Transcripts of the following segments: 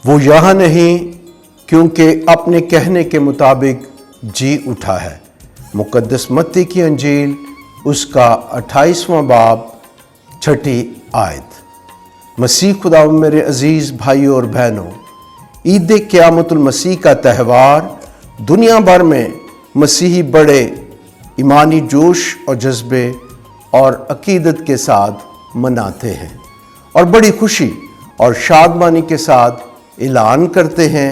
وہ یہاں نہیں کیونکہ اپنے کہنے کے مطابق جی اٹھا ہے۔ مقدس متی کی انجیل اس کا 28واں باب 6 آیت۔ مسیح خدا میرے عزیز بھائیوں اور بہنوں، عید قیامت المسیح کا تہوار دنیا بھر میں مسیحی بڑے ایمانی جوش اور جذبے اور عقیدت کے ساتھ مناتے ہیں اور بڑی خوشی اور شادمانی کے ساتھ اعلان کرتے ہیں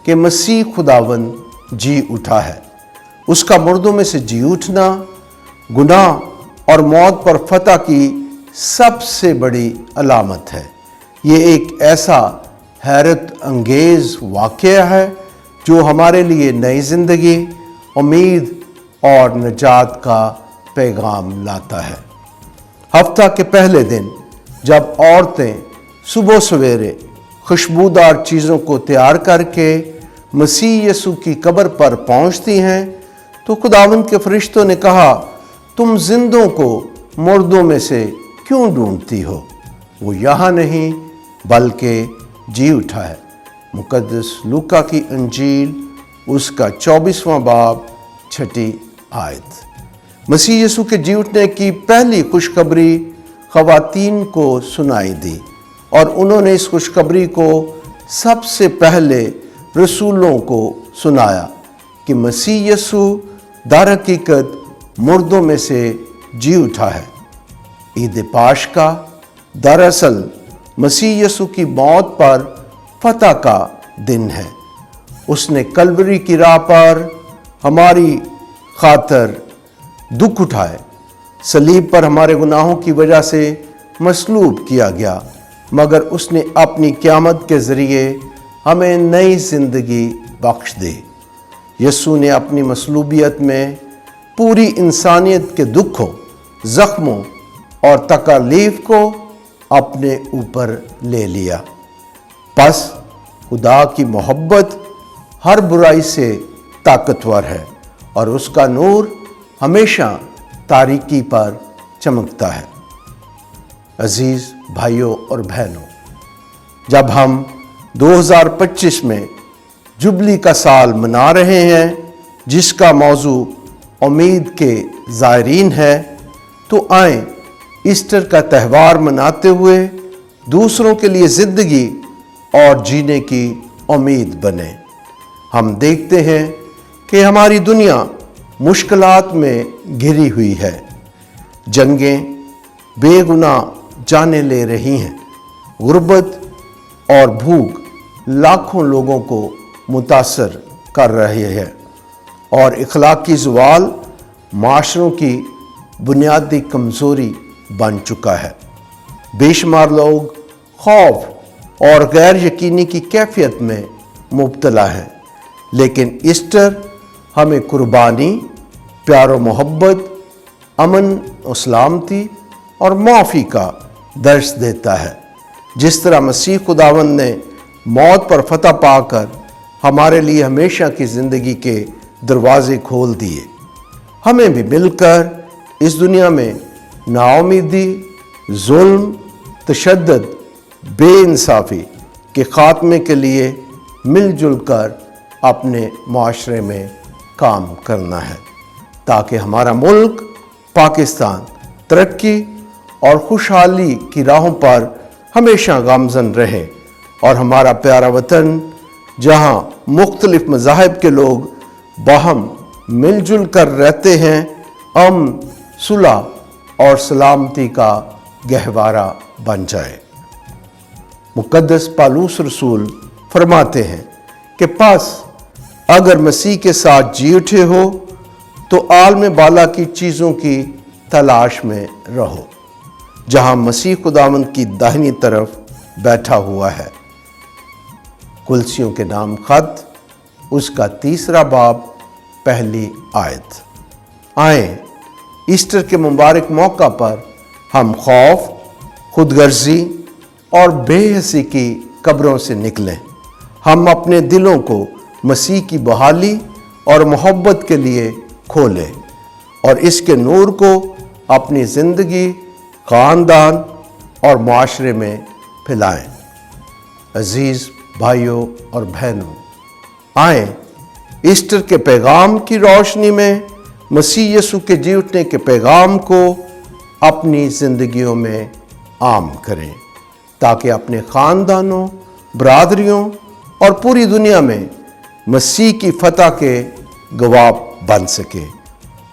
کہ مسیح خداوند جی اٹھا ہے۔ اس کا مردوں میں سے جی اٹھنا گناہ اور موت پر فتح کی سب سے بڑی علامت ہے۔ یہ ایک ایسا حیرت انگیز واقعہ ہے جو ہمارے لیے نئی زندگی، امید اور نجات کا پیغام لاتا ہے۔ ہفتہ کے پہلے دن جب عورتیں صبح سویرے خوشبودار چیزوں کو تیار کر کے مسیح یسوع کی قبر پر پہنچتی ہیں تو خداوند کے فرشتوں نے کہا، تم زندوں کو مردوں میں سے کیوں ڈھونڈتی ہو؟ وہ یہاں نہیں بلکہ جی اٹھا ہے۔ مقدس لوکا کی انجیل اس کا 24واں باب 6 آیت۔ مسیح یسوع کے جی اٹھنے کی پہلی خوشخبری خواتین کو سنائی دی اور انہوں نے اس خوشخبری کو سب سے پہلے رسولوں کو سنایا کہ مسیح یسوع در حقیقت مردوں میں سے جی اٹھا ہے۔ عید پاشکا دراصل مسیح یسوع کی موت پر فتح کا دن ہے۔ اس نے کلوری کی راہ پر ہماری خاطر دکھ اٹھائے، صلیب پر ہمارے گناہوں کی وجہ سے مصلوب کیا گیا، مگر اس نے اپنی قیامت کے ذریعے ہمیں نئی زندگی بخش دی۔ یسوع نے اپنی مصلوبیت میں پوری انسانیت کے دکھوں، زخموں اور تکالیف کو اپنے اوپر لے لیا۔ پس خدا کی محبت ہر برائی سے طاقتور ہے اور اس کا نور ہمیشہ تاریکی پر چمکتا ہے۔ عزیز بھائیوں اور بہنوں، جب ہم 2025 میں جبلی کا سال منا رہے ہیں جس کا موضوع امید کے زائرین ہے، تو آئیں ایسٹر کا تہوار مناتے ہوئے دوسروں کے لیے زندگی اور جینے کی امید بنیں۔ ہم دیکھتے ہیں کہ ہماری دنیا مشکلات میں گھری ہوئی ہے، جنگیں بے گناہ جانیں لے رہی ہیں، غربت اور بھوک لاکھوں لوگوں کو متاثر کر رہی ہے، اور اخلاقی زوال معاشروں کی بنیادی کمزوری بن چکا ہے۔ بے شمار لوگ خوف اور غیر یقینی کی کیفیت میں مبتلا ہیں، لیکن ایسٹر ہمیں قربانی، پیار و محبت، امن و سلامتی اور معافی کا درس دیتا ہے۔ جس طرح مسیح خداوند نے موت پر فتح پا کر ہمارے لیے ہمیشہ کی زندگی کے دروازے کھول دیے، ہمیں بھی مل کر اس دنیا میں ناامیدی، ظلم، تشدد، بے انصافی کے خاتمے کے لیے مل جل کر اپنے معاشرے میں کام کرنا ہے، تاکہ ہمارا ملک پاکستان ترقی اور خوشحالی کی راہوں پر ہمیشہ گامزن رہے، اور ہمارا پیارا وطن جہاں مختلف مذاہب کے لوگ باہم مل جل کر رہتے ہیں، امن، صلح اور سلامتی کا گہوارہ بن جائے۔ مقدس پالوس رسول فرماتے ہیں کہ پس اگر مسیح کے ساتھ جی اٹھے ہو تو عالم بالا کی چیزوں کی تلاش میں رہو، جہاں مسیح خداوند کی داہنی طرف بیٹھا ہوا ہے۔ کلسیوں کے نام خط اس کا 3 باب 1 آیت۔ آئیں ایسٹر کے مبارک موقع پر ہم خوف، خود غرضی اور بے حسی کی قبروں سے نکلیں۔ ہم اپنے دلوں کو مسیح کی بحالی اور محبت کے لیے کھولیں اور اس کے نور کو اپنی زندگی، خاندان اور معاشرے میں پھیلائیں۔ عزیز بھائیوں اور بہنوں، آئیں ایسٹر کے پیغام کی روشنی میں مسیح یسوع کے جی اٹھنے کے پیغام کو اپنی زندگیوں میں عام کریں، تاکہ اپنے خاندانوں، برادریوں اور پوری دنیا میں مسیح کی فتح کے گواہ بن سکے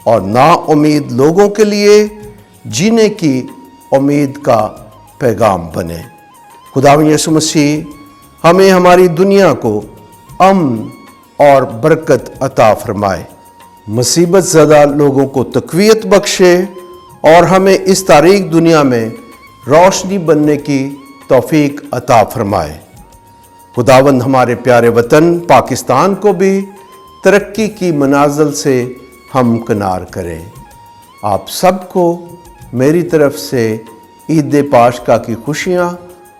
اور نا امید لوگوں کے لیے جینے کی امید کا پیغام بنے۔ خداوند یسوع مسیح ہمیں ہماری دنیا کو امن اور برکت عطا فرمائے، مصیبت زدہ لوگوں کو تقویت بخشے اور ہمیں اس تاریک دنیا میں روشنی بننے کی توفیق عطا فرمائے۔ خداوند ہمارے پیارے وطن پاکستان کو بھی ترقی کی منازل سے ہمکنار کریں۔ آپ سب کو میری طرف سے عید پاشکا کی خوشیاں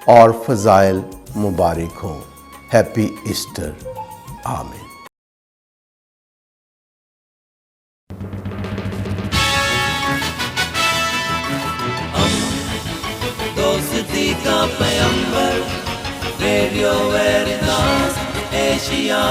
اور فضائل مبارک ہوں۔ ہیپی ایسٹر، آمین۔ دوستی کا پیغمبر، ریڈیو ویریتاس ایشیا۔